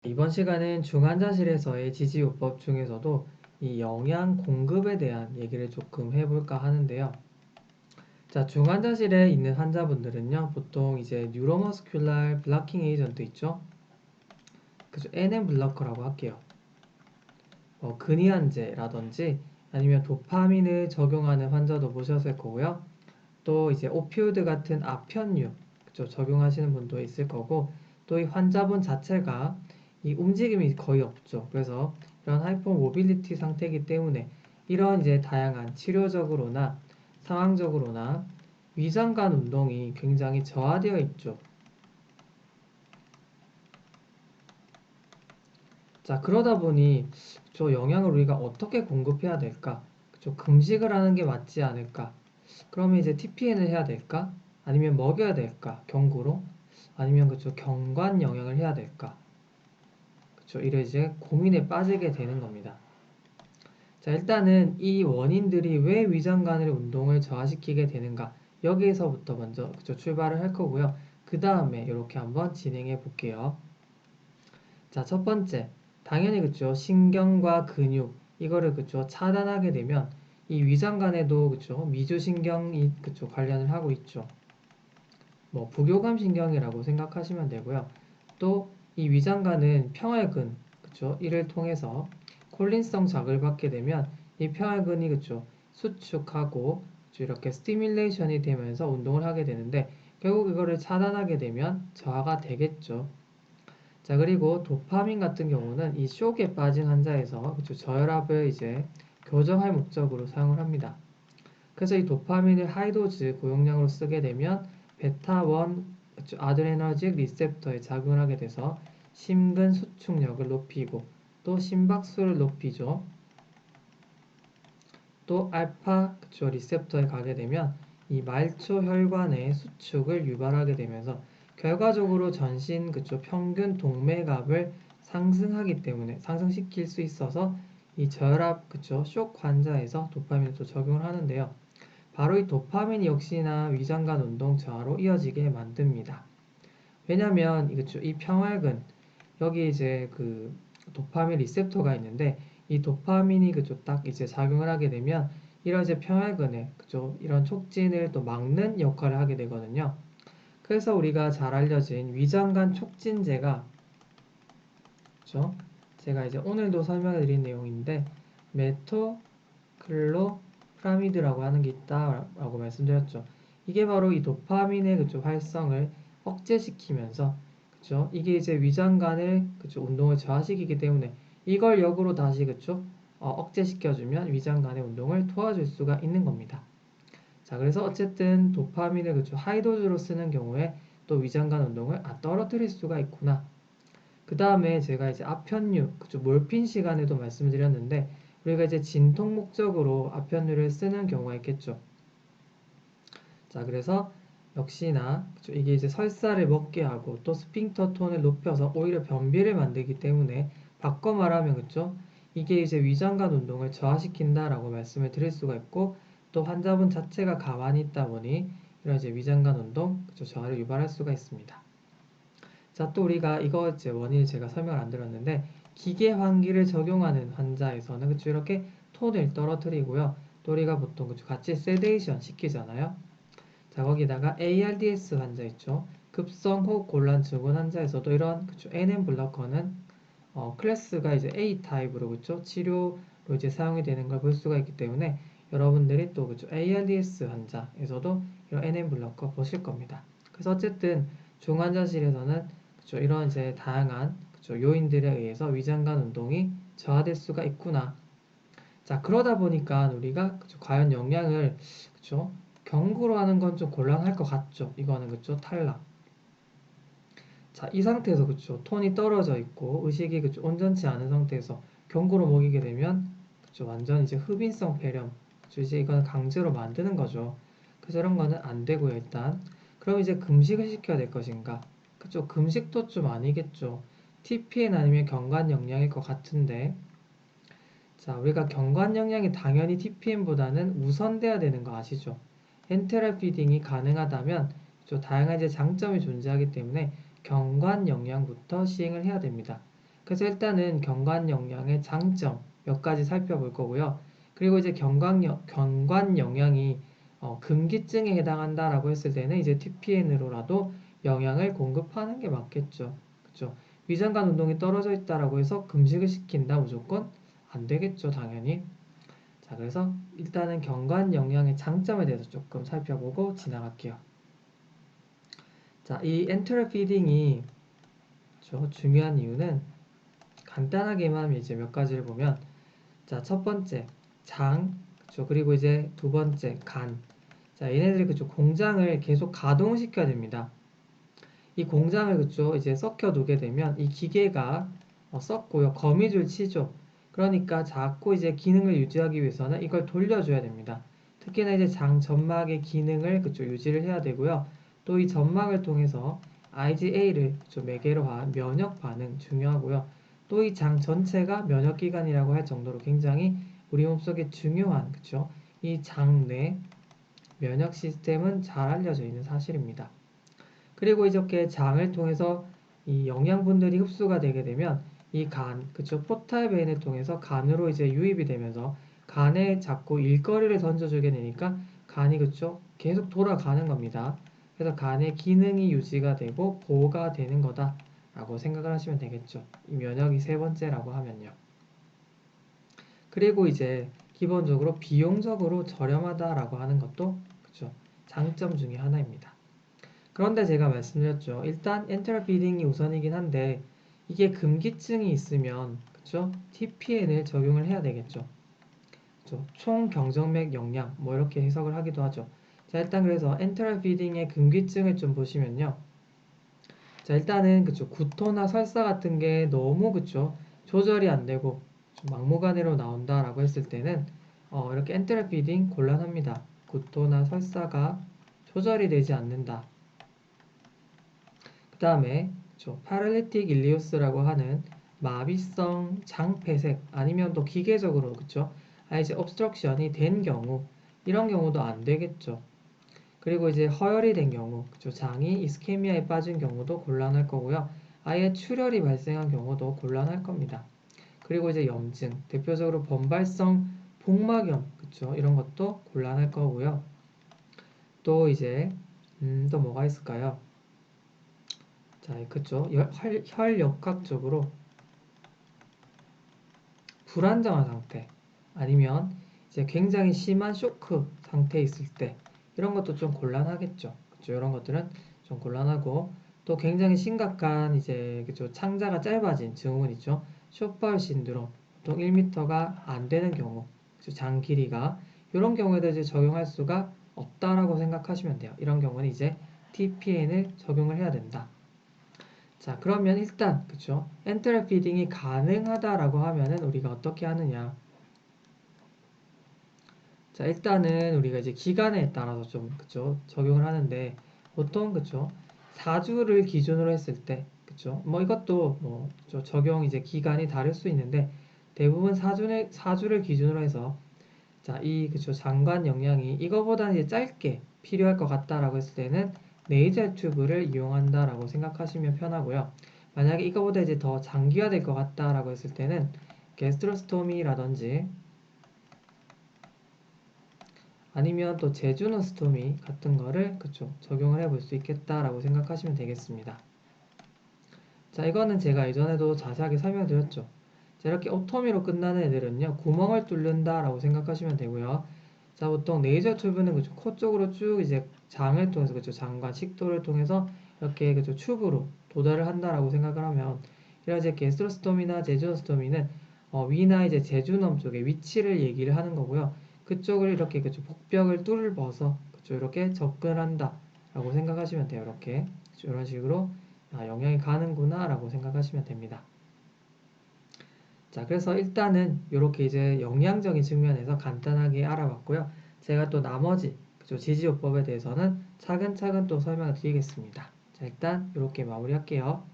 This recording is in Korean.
이번 시간은 중환자실에서의 지지요법 중에서도 이 영양 공급에 대한 얘기를 조금 해볼까 하는데요. 자, 중환자실에 있는 환자분들은요, 보통 이제 뉴로머스큘라 블라킹 에이전트 있죠? 그죠? NM 블러커라고 할게요. 근이안제라든지 아니면 도파민을 적용하는 환자도 보셨을 거고요. 또 이제 오피오이드 같은 아편류, 그죠? 적용하시는 분도 있을 거고, 또 이 환자분 자체가 이 움직임이 거의 없죠. 그래서 이런 하이퍼모빌리티 상태이기 때문에 이런 이제 다양한 치료적으로나 상황적으로나 위장관 운동이 굉장히 저하되어 있죠. 자, 그러다 보니 저 영양을 우리가 어떻게 공급해야 될까? 그쵸? 금식을 하는 게 맞지 않을까? 그러면 이제 TPN을 해야 될까? 아니면 먹여야 될까? 경구로? 아니면 그쵸? 경관 영양을 해야 될까? 그쵸? 이래 이제 고민에 빠지게 되는 겁니다. 자, 일단은 이 원인들이 왜 위장관의 운동을 저하시키게 되는가? 여기에서부터 먼저 그쵸? 출발을 할 거고요. 그 다음에 이렇게 한번 진행해 볼게요. 자, 첫 번째. 당연히 그쵸. 신경과 근육, 이거를 그쵸. 차단하게 되면 이 위장관에도 그쵸. 미주신경이 그쵸. 관련을 하고 있죠. 뭐, 부교감 신경이라고 생각하시면 되고요. 또 이 위장관은 평활근, 그쵸. 이를 통해서 콜린성 자극을 받게 되면 이 평활근이 그쵸. 수축하고 그쵸. 이렇게 스티뮬레이션이 되면서 운동을 하게 되는데 결국 이거를 차단하게 되면 저하가 되겠죠. 자, 그리고 도파민 같은 경우는 이 쇼크에 빠진 환자에서 그쵸, 저혈압을 이제 교정할 목적으로 사용을 합니다. 그래서 이 도파민을 하이도즈 고용량으로 쓰게 되면 베타1 아드레너직 리셉터에 작용을 하게 돼서 심근 수축력을 높이고 또 심박수를 높이죠. 또 알파 그쵸, 리셉터에 가게 되면 이 말초 혈관의 수축을 유발하게 되면서 결과적으로 전신 그쵸, 평균 동맥압을 상승하기 때문에 상승시킬 수 있어서 이 저혈압 그쵸, 쇼크 환자에서 도파민을 또 적용을 하는데요. 바로 이 도파민 역시나 위장관 운동 저하로 이어지게 만듭니다. 왜냐면 그쵸, 이 평활근 여기 이제 그 도파민 리셉터가 있는데 이 도파민이 그죠 딱 이제 작용을 하게 되면 이런 이제 평활근에 그죠 이런 촉진을 또 막는 역할을 하게 되거든요. 그래서 우리가 잘 알려진 위장관 촉진제가 그죠 제가 이제 오늘도 설명해 드린 내용인데 메토클로프라미드라고 하는 게 있다라고 말씀드렸죠. 이게 바로 이 도파민의 그죠 활성을 억제시키면서 그쵸? 이게 이제 위장관을 그쵸? 운동을 저하시키기 때문에 이걸 역으로 다시 그쵸? 억제시켜주면 위장관의 운동을 도와줄 수가 있는 겁니다. 자, 그래서 어쨌든 도파민을 그쵸? 하이도즈로 쓰는 경우에 또 위장관 운동을 떨어뜨릴 수가 있구나. 그 다음에 제가 이제 아편류, 그쵸? 몰핀 시간에도 말씀드렸는데 우리가 이제 진통 목적으로 아편류를 쓰는 경우가 있겠죠. 자, 그래서 역시나 그쵸? 이게 이제 설사를 먹게 하고 또 스핑터 톤을 높여서 오히려 변비를 만들기 때문에 바꿔 말하면 그쵸? 이게 이제 위장관 운동을 저하시킨다라고 말씀을 드릴 수가 있고 또 환자분 자체가 가만히 있다 보니 이런 이제 위장관 운동 그쵸? 저하를 유발할 수가 있습니다. 자, 또 우리가 이거 이제 원인을 제가 설명을 안 드렸는데 기계 환기를 적용하는 환자에서는 그쵸? 이렇게 톤을 떨어뜨리고요. 또 우리가 보통 그쵸? 같이 세데이션 시키잖아요. 자, 거기다가 ARDS 환자 있죠. 급성호흡 곤란 증후군 환자에서도 이런 그쵸, NM 블러커는 클래스가 이제 A 타입으로 그쵸, 치료로 이제 사용이 되는 걸 볼 수가 있기 때문에 여러분들이 또 그쵸, ARDS 환자에서도 이런 NM 블러커 보실 겁니다. 그래서 어쨌든 중환자실에서는 그쵸, 이런 이제 다양한 그쵸, 요인들에 의해서 위장관 운동이 저하될 수가 있구나. 자, 그러다 보니까 우리가 그쵸, 과연 영양을 그쵸, 경구로 하는 건 좀 곤란할 것 같죠. 이거는 그쵸, 탈락. 자, 이 상태에서 그쵸, 톤이 떨어져 있고 의식이 그쵸, 온전치 않은 상태에서 경구로 먹이게 되면 그쵸, 완전 이제 흡인성 폐렴. 그쵸, 이제 이거는 강제로 만드는 거죠. 그래서 이런 거는 안 되고요, 일단. 그럼 이제 금식을 시켜야 될 것인가? 그쵸, 금식도 좀 아니겠죠. TPN 아니면 경관 영양일 것 같은데 자, 우리가 경관 영양이 당연히 TPM보다는 우선돼야 되는 거 아시죠? 엔테럴 피딩이 가능하다면 좀 다양한 이제 장점이 존재하기 때문에 경관 영양부터 시행을 해야 됩니다. 그래서 일단은 경관 영양의 장점 몇 가지 살펴볼 거고요. 그리고 이제 경관 영양이 금기증에 해당한다라고 했을 때는 이제 TPN으로라도 영양을 공급하는 게 맞겠죠. 그렇죠? 위장관 운동이 떨어져 있다라고 해서 금식을 시킨다 무조건 안 되겠죠, 당연히. 자, 그래서 일단은 경관 영양의 장점에 대해서 조금 살펴보고 지나갈게요. 자, 이 엔테럴 피딩이 중요한 이유는 간단하게만 이제 몇 가지를 보면, 자, 첫 번째 장, 그쵸? 그리고 이제 두 번째 간. 자, 얘네들이 그쵸? 공장을 계속 가동시켜야 됩니다. 이 공장을 그쵸? 이제 썩혀 두게 되면 이 기계가 썩고요. 거미줄 치죠. 그러니까 자꾸 이제 기능을 유지하기 위해서는 이걸 돌려줘야 됩니다. 특히나 이제 장 점막의 기능을 그쵸? 유지를 해야 되고요. 또 이 점막을 통해서 IgA를 매개로 한 면역 반응 중요하고요. 또 이 장 전체가 면역 기관이라고 할 정도로 굉장히 우리 몸속에 중요한 그쵸? 이 장 내 면역 시스템은 잘 알려져 있는 사실입니다. 그리고 이렇게 장을 통해서 이 영양분들이 흡수가 되게 되면 이 간, 그쵸? 포탈베인을 통해서 간으로 이제 유입이 되면서 간에 자꾸 일거리를 던져주게 되니까 간이 그쵸? 계속 돌아가는 겁니다. 그래서 간의 기능이 유지가 되고 보호가 되는 거다라고 생각을 하시면 되겠죠. 이 면역이 세 번째라고 하면요. 그리고 이제 기본적으로 비용적으로 저렴하다라고 하는 것도 그쵸? 장점 중에 하나입니다. 그런데 제가 말씀드렸죠. 일단 엔테럴 피딩이 우선이긴 한데 이게 금기증이 있으면 그쵸? TPN을 적용을 해야 되겠죠. 그쵸? 총경정맥 영양 뭐 이렇게 해석을 하기도 하죠. 자, 일단 그래서 엔테럴 피딩의 금기증을 좀 보시면요. 자, 일단은 그쵸? 구토나 설사 같은 게 너무 그쵸? 조절이 안 되고 막무가내로 나온다라고 했을 때는 이렇게 엔테럴 피딩 곤란합니다. 구토나 설사가 조절이 되지 않는다. 그 다음에 파랄리틱 일리오스라고 하는 마비성 장폐색 아니면 또 기계적으로 그쵸? 이제 obstruction이 된 경우 이런 경우도 안 되겠죠. 그리고 이제 허혈이 된 경우 그쵸? 장이 이스케미아에 빠진 경우도 곤란할 거고요. 아예 출혈이 발생한 경우도 곤란할 겁니다. 그리고 이제 염증 대표적으로 번발성 복막염 그쵸? 이런 것도 곤란할 거고요. 또 이제 또 뭐가 있을까요? 자, 그쵸. 혈역학적으로 불안정한 상태, 아니면 이제 굉장히 심한 쇼크 상태에 있을 때, 이런 것도 좀 곤란하겠죠. 그쵸. 이런 것들은 좀 곤란하고, 또 굉장히 심각한 이제, 그쵸. 창자가 짧아진 증후군 있죠. 숏바울 신드롬, 보통 1m가 안 되는 경우, 그쵸. 장 길이가, 이런 경우에도 이제 적용할 수가 없다라고 생각하시면 돼요. 이런 경우는 이제 TPN을 적용을 해야 된다. 자, 그러면 일단 그쵸? 엔테럴 피딩이 가능하다라고 하면은 우리가 어떻게 하느냐? 자, 일단은 우리가 이제 기간에 따라서 좀 그쵸? 적용을 하는데 보통 그쵸? 4주를 기준으로 했을 때 그쵸? 뭐 이것도 뭐 적용 이제 기간이 다를 수 있는데 대부분 4주를 기준으로 해서 자, 이 그쵸? 장관 영양이 이거보다는 이제 짧게 필요할 것 같다라고 했을 때는 네이젤 튜브를 이용한다라고 생각하시면 편하고요. 만약에 이거보다 이제 더 장기화될 것 같다라고 했을 때는 게스트로스토미라든지 아니면 또 제주노스토미 같은 거를 그쵸? 적용을 해볼 수 있겠다라고 생각하시면 되겠습니다. 자, 이거는 제가 예전에도 자세하게 설명드렸죠. 자, 이렇게 오토미로 끝나는 애들은요, 구멍을 뚫는다라고 생각하시면 되고요. 자, 보통 레이저 튜브는 그쵸, 코 쪽으로 쭉 이제 장을 통해서 그쵸, 장과 식도를 통해서 이렇게 그쵸, 튜브로 도달을 한다라고 생각을 하면, 이런 이제 게스트로스토미나 제주노스토미는 위나 이제 제주넘 쪽의 위치를 얘기를 하는 거고요. 그쪽을 이렇게 그쵸, 복벽을 뚫어서 그쵸, 이렇게 접근한다라고 생각하시면 돼요. 이렇게 그쵸, 이런 식으로 영향이 가는구나 라고 생각하시면 됩니다. 자, 그래서 일단은 이렇게 이제 영양적인 측면에서 간단하게 알아봤고요. 제가 또 나머지 그죠, 지지요법에 대해서는 차근차근 또 설명을 드리겠습니다. 자, 일단 이렇게 마무리할게요.